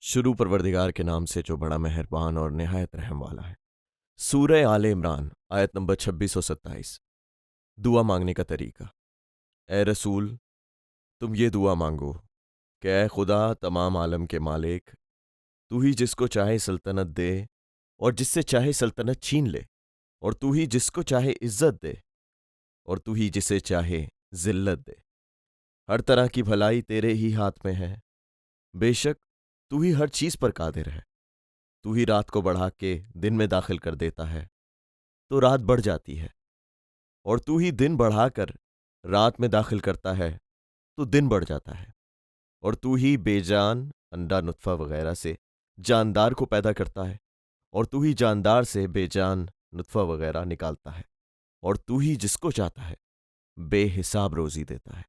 शुरू परवरदिगार के नाम से जो बड़ा मेहरबान और निहायत रहम वाला है। सूरह आले इमरान आयत नंबर 2627। दुआ मांगने का तरीका। ए रसूल, तुम ये दुआ मांगो कि ए खुदा तमाम आलम के मालिक, तू ही जिसको चाहे सल्तनत दे और जिससे चाहे सल्तनत छीन ले, और तू ही जिसको चाहे इज्जत दे और तू ही जिसे चाहे जिल्लत दे। हर तरह की भलाई तेरे ही हाथ में है। बेशक तू ही हर चीज पर कादिर है। तू ही रात को बढ़ा के दिन में दाखिल कर देता है तो रात बढ़ जाती है, और तू ही दिन बढ़ाकर रात में दाखिल करता है तो दिन बढ़ जाता है। और तू ही बेजान अंडा नुत्फा वगैरह से जानदार को पैदा करता है, और तू ही जानदार से बेजान नुत्फा वगैरह निकालता है, और तू ही जिसको चाहता है बेहिसाब रोजी देता है।